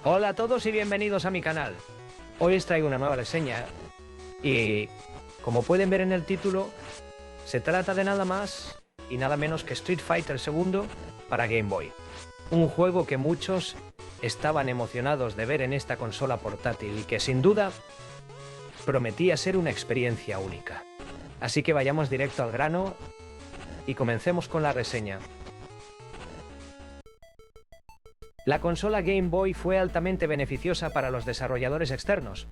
Hola a todos y bienvenidos a mi canal. Hoy os traigo una nueva reseña y, como pueden ver en el título, se trata de nada más y nada menos que Street Fighter II para Game Boy. Un juego que muchos estaban emocionados de ver en esta consola portátil y que sin duda prometía ser una experiencia única. Así que vayamos directo al grano y comencemos con la reseña. La consola Game Boy fue altamente beneficiosa para los desarrolladores externos,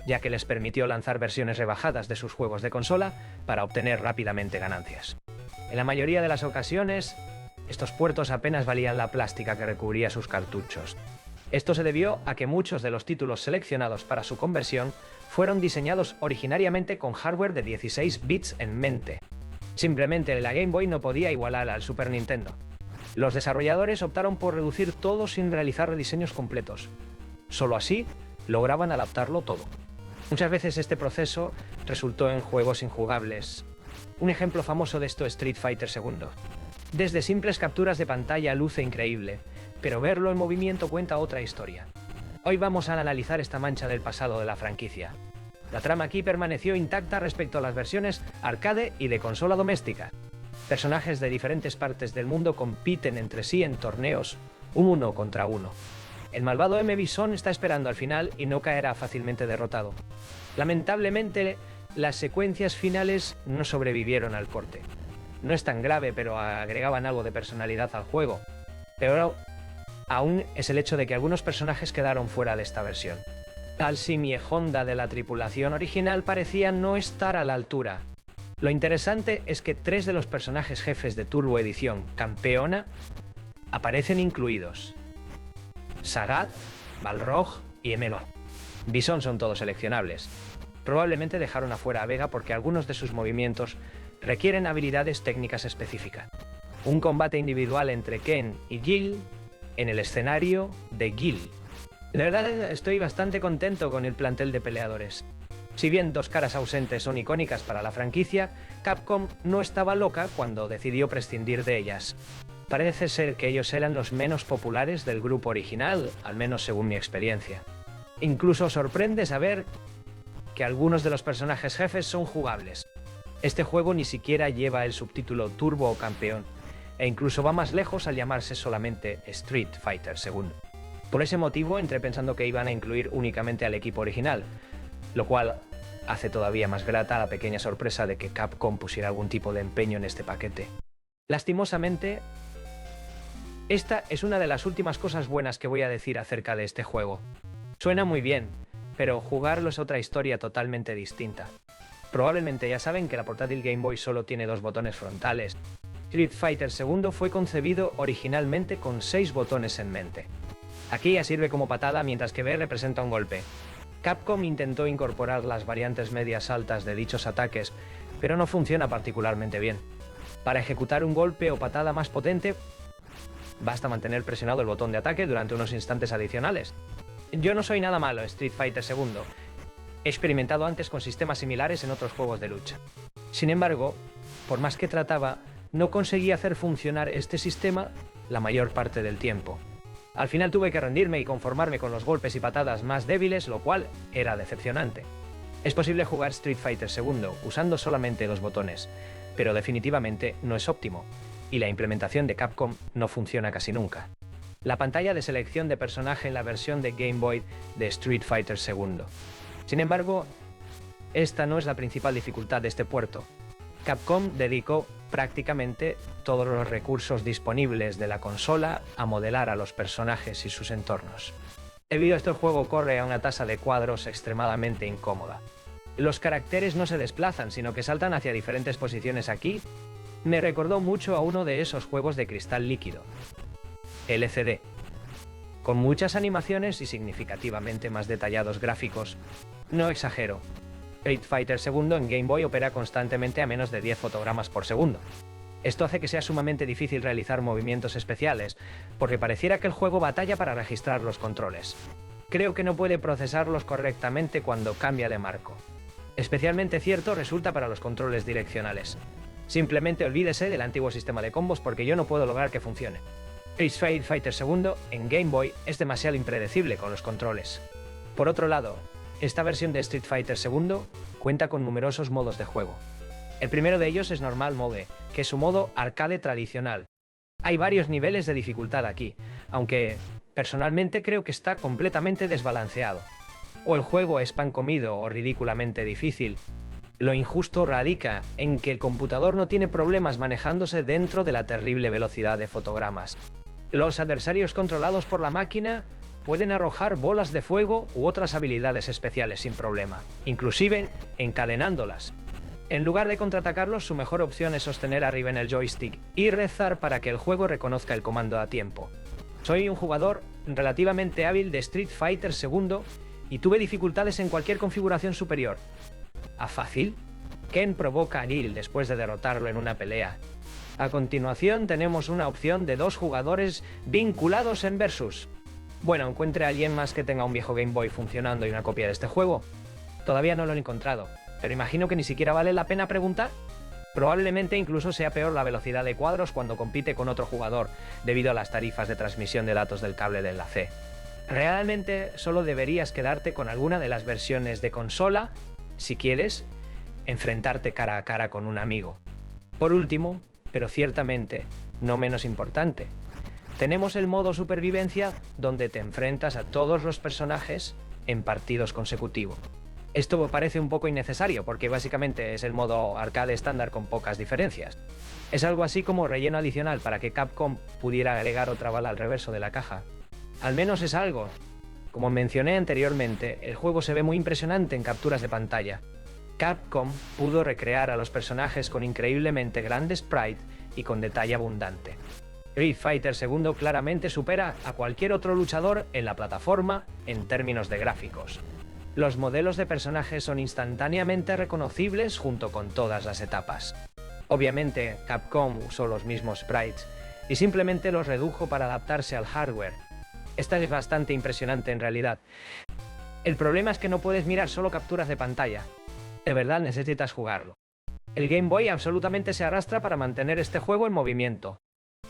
ya que les permitió lanzar versiones rebajadas de sus juegos de consola para obtener rápidamente ganancias. En la mayoría de las ocasiones, estos puertos apenas valían la plástica que recubría sus cartuchos. Esto se debió a que muchos de los títulos seleccionados para su conversión fueron diseñados originariamente con hardware de 16 bits en mente. Simplemente la Game Boy no podía igualar al Super Nintendo. Los desarrolladores optaron por reducir todo sin realizar rediseños completos. Solo así lograban adaptarlo todo. Muchas veces este proceso resultó en juegos injugables. Un ejemplo famoso de esto es Street Fighter II. Desde simples capturas de pantalla luce increíble, pero verlo en movimiento cuenta otra historia. Hoy vamos a analizar esta mancha del pasado de la franquicia. La trama aquí permaneció intacta respecto a las versiones arcade y de consola doméstica. Personajes de diferentes partes del mundo compiten entre sí en torneos, uno contra uno. El malvado M. Bison está esperando al final y no caerá fácilmente derrotado. Lamentablemente, las secuencias finales no sobrevivieron al corte. No es tan grave, pero agregaban algo de personalidad al juego. Peor aún es el hecho de que algunos personajes quedaron fuera de esta versión. Dalsim y Honda de la tripulación original parecían no estar a la altura. Lo interesante es que 3 de los personajes jefes de Turbo Edición Campeona aparecen incluidos: Sagat, Balrog y Emelon. Bison son todos seleccionables. Probablemente dejaron afuera a Vega porque algunos de sus movimientos requieren habilidades técnicas específicas. Un combate individual entre Ken y Gil en el escenario de Gil. De verdad estoy bastante contento con el plantel de peleadores. Si bien 2 caras ausentes son icónicas para la franquicia, Capcom no estaba loca cuando decidió prescindir de ellas. Parece ser que ellos eran los menos populares del grupo original, al menos según mi experiencia. Incluso sorprende saber que algunos de los personajes jefes son jugables. Este juego ni siquiera lleva el subtítulo Turbo o Campeón, e incluso va más lejos al llamarse solamente Street Fighter II. Por ese motivo entré pensando que iban a incluir únicamente al equipo original, lo cual hace todavía más grata la pequeña sorpresa de que Capcom pusiera algún tipo de empeño en este paquete. Lastimosamente, esta es una de las últimas cosas buenas que voy a decir acerca de este juego. Suena muy bien, pero jugarlo es otra historia totalmente distinta. Probablemente ya saben que la portátil Game Boy solo tiene 2 botones frontales. Street Fighter II fue concebido originalmente con 6 botones en mente. Aquí ya sirve como patada, mientras que B representa un golpe. Capcom intentó incorporar las variantes medias altas de dichos ataques, pero no funciona particularmente bien. Para ejecutar un golpe o patada más potente, basta mantener presionado el botón de ataque durante unos instantes adicionales. Yo no soy nada malo en Street Fighter II. He experimentado antes con sistemas similares en otros juegos de lucha. Sin embargo, por más que trataba, no conseguía hacer funcionar este sistema la mayor parte del tiempo. Al final tuve que rendirme y conformarme con los golpes y patadas más débiles, lo cual era decepcionante. Es posible jugar Street Fighter II usando solamente 2 botones, pero definitivamente no es óptimo, y la implementación de Capcom no funciona casi nunca. La pantalla de selección de personaje en la versión de Game Boy de Street Fighter II. Sin embargo, esta no es la principal dificultad de este puerto. Capcom dedicó prácticamente todos los recursos disponibles de la consola a modelar a los personajes y sus entornos. Debido a esto, el juego corre a una tasa de cuadros extremadamente incómoda. Los caracteres no se desplazan, sino que saltan hacia diferentes posiciones. Aquí me recordó mucho a uno de esos juegos de cristal líquido, LCD, con muchas animaciones y significativamente más detallados gráficos. No exagero. Street Fighter II en Game Boy opera constantemente a menos de 10 fotogramas por segundo. Esto hace que sea sumamente difícil realizar movimientos especiales, porque pareciera que el juego batalla para registrar los controles. Creo que no puede procesarlos correctamente cuando cambia de marco. Especialmente cierto resulta para los controles direccionales. Simplemente olvídese del antiguo sistema de combos porque yo no puedo lograr que funcione. Street Fighter II en Game Boy es demasiado impredecible con los controles. Por otro lado, esta versión de Street Fighter II cuenta con numerosos modos de juego. El primero de ellos es Normal Mode, que es su modo arcade tradicional. Hay varios niveles de dificultad aquí, aunque personalmente creo que está completamente desbalanceado. O el juego es pan comido o ridículamente difícil. Lo injusto radica en que el computador no tiene problemas manejándose dentro de la terrible velocidad de fotogramas. Los adversarios controlados por la máquina pueden arrojar bolas de fuego u otras habilidades especiales sin problema, inclusive encadenándolas. En lugar de contraatacarlos, su mejor opción es sostener arriba en el joystick y rezar para que el juego reconozca el comando a tiempo. Soy un jugador relativamente hábil de Street Fighter II y tuve dificultades en cualquier configuración superior. ¿A fácil? Ken provoca a Gil después de derrotarlo en una pelea. A continuación tenemos una opción de 2 jugadores vinculados en Versus. Bueno, encuentre a alguien más que tenga un viejo Game Boy funcionando y una copia de este juego. Todavía no lo he encontrado, pero imagino que ni siquiera vale la pena preguntar. Probablemente incluso sea peor la velocidad de cuadros cuando compite con otro jugador, debido a las tarifas de transmisión de datos del cable de enlace. Realmente solo deberías quedarte con alguna de las versiones de consola, si quieres enfrentarte cara a cara con un amigo. Por último, pero ciertamente no menos importante, tenemos el modo supervivencia donde te enfrentas a todos los personajes en partidos consecutivos. Esto parece un poco innecesario porque básicamente es el modo arcade estándar con pocas diferencias. Es algo así como relleno adicional para que Capcom pudiera agregar otra bala al reverso de la caja. Al menos es algo. Como mencioné anteriormente, el juego se ve muy impresionante en capturas de pantalla. Capcom pudo recrear a los personajes con increíblemente grande sprite y con detalle abundante. Street Fighter II claramente supera a cualquier otro luchador en la plataforma en términos de gráficos. Los modelos de personajes son instantáneamente reconocibles junto con todas las etapas. Obviamente, Capcom usó los mismos sprites y simplemente los redujo para adaptarse al hardware. Esta es bastante impresionante en realidad. El problema es que no puedes mirar solo capturas de pantalla. De verdad necesitas jugarlo. El Game Boy absolutamente se arrastra para mantener este juego en movimiento.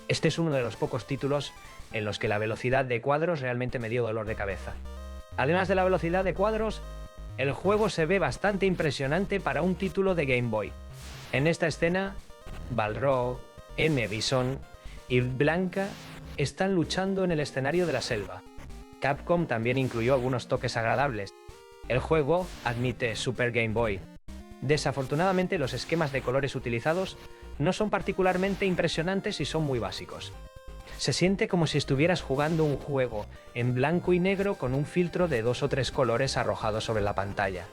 Este es uno de los pocos títulos en los que la velocidad de cuadros realmente me dio dolor de cabeza. Además de la velocidad de cuadros, el juego se ve bastante impresionante para un título de Game Boy. En esta escena, Balrog, M. Bison y Blanca están luchando en el escenario de la selva. Capcom también incluyó algunos toques agradables. El juego admite Super Game Boy. Desafortunadamente, los esquemas de colores utilizados no son particularmente impresionantes y son muy básicos. Se siente como si estuvieras jugando un juego en blanco y negro con un filtro de 2 o 3 colores arrojados sobre la pantalla.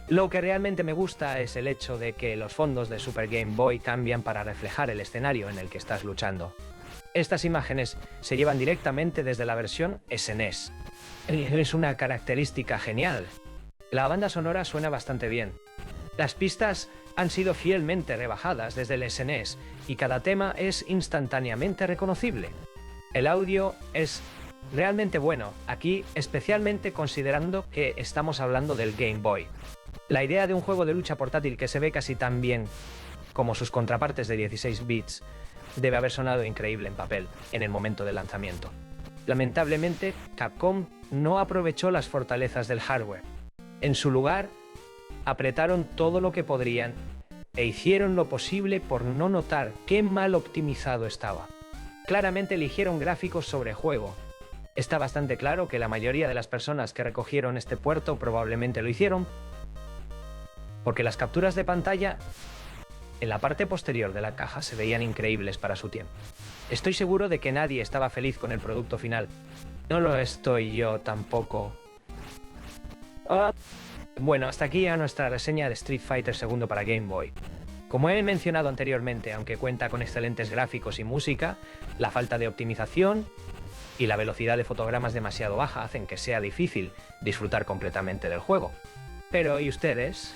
Lo que realmente me gusta es el hecho de que los fondos de Super Game Boy cambian para reflejar el escenario en el que estás luchando. Estas imágenes se llevan directamente desde la versión SNES. Es una característica genial. La banda sonora suena bastante bien. Las pistas han sido fielmente rebajadas desde el SNES y cada tema es instantáneamente reconocible. El audio es realmente bueno, aquí especialmente considerando que estamos hablando del Game Boy. La idea de un juego de lucha portátil que se ve casi tan bien como sus contrapartes de 16 bits debe haber sonado increíble en papel en el momento del lanzamiento. Lamentablemente, Capcom no aprovechó las fortalezas del hardware. En su lugar, apretaron todo lo que podrían e hicieron lo posible por no notar qué mal optimizado estaba. Claramente eligieron gráficos sobre juego. Está bastante claro que la mayoría de las personas que recogieron este puerto probablemente lo hicieron porque las capturas de pantalla en la parte posterior de la caja se veían increíbles para su tiempo. Estoy seguro de que nadie estaba feliz con el producto final. No lo estoy yo tampoco. Bueno, hasta aquí ya nuestra reseña de Street Fighter II para Game Boy. Como he mencionado anteriormente, aunque cuenta con excelentes gráficos y música, la falta de optimización y la velocidad de fotogramas demasiado baja hacen que sea difícil disfrutar completamente del juego. Pero ¿y ustedes?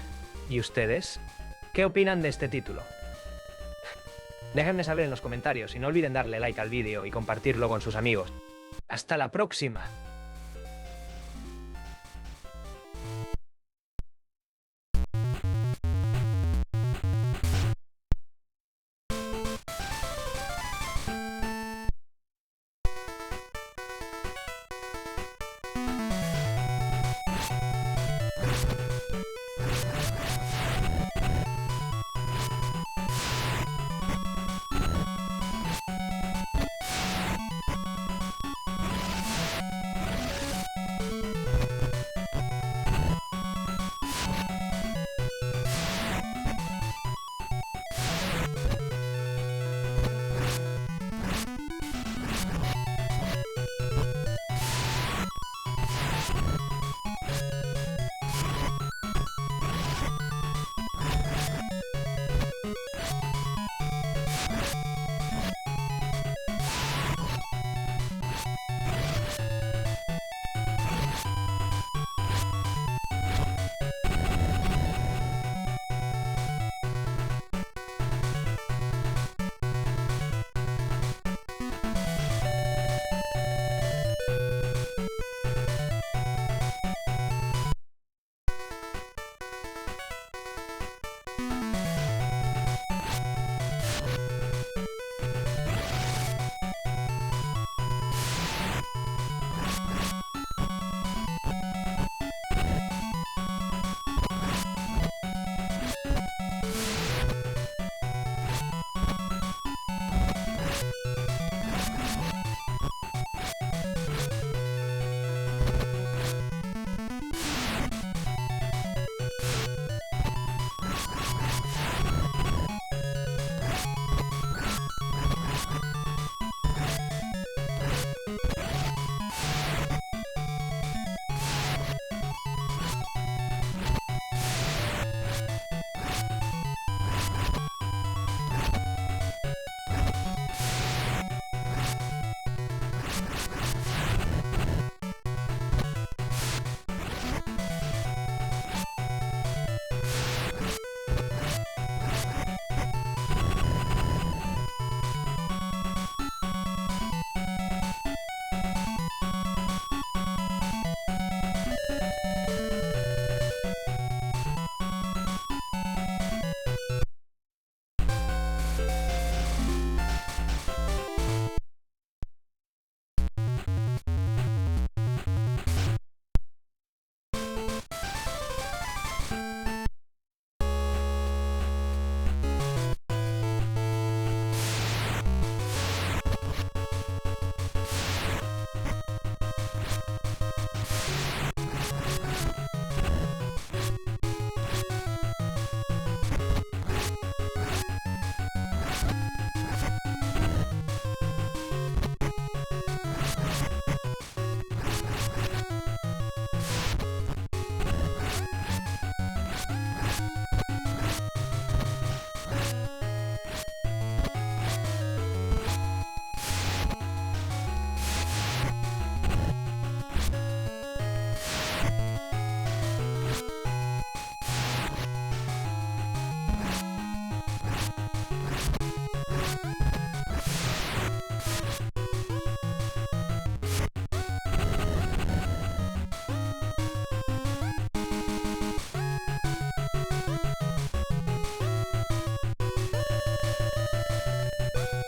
¿Y ustedes? ¿Qué opinan de este título? Déjenme saber en los comentarios y no olviden darle like al vídeo y compartirlo con sus amigos. ¡Hasta la próxima!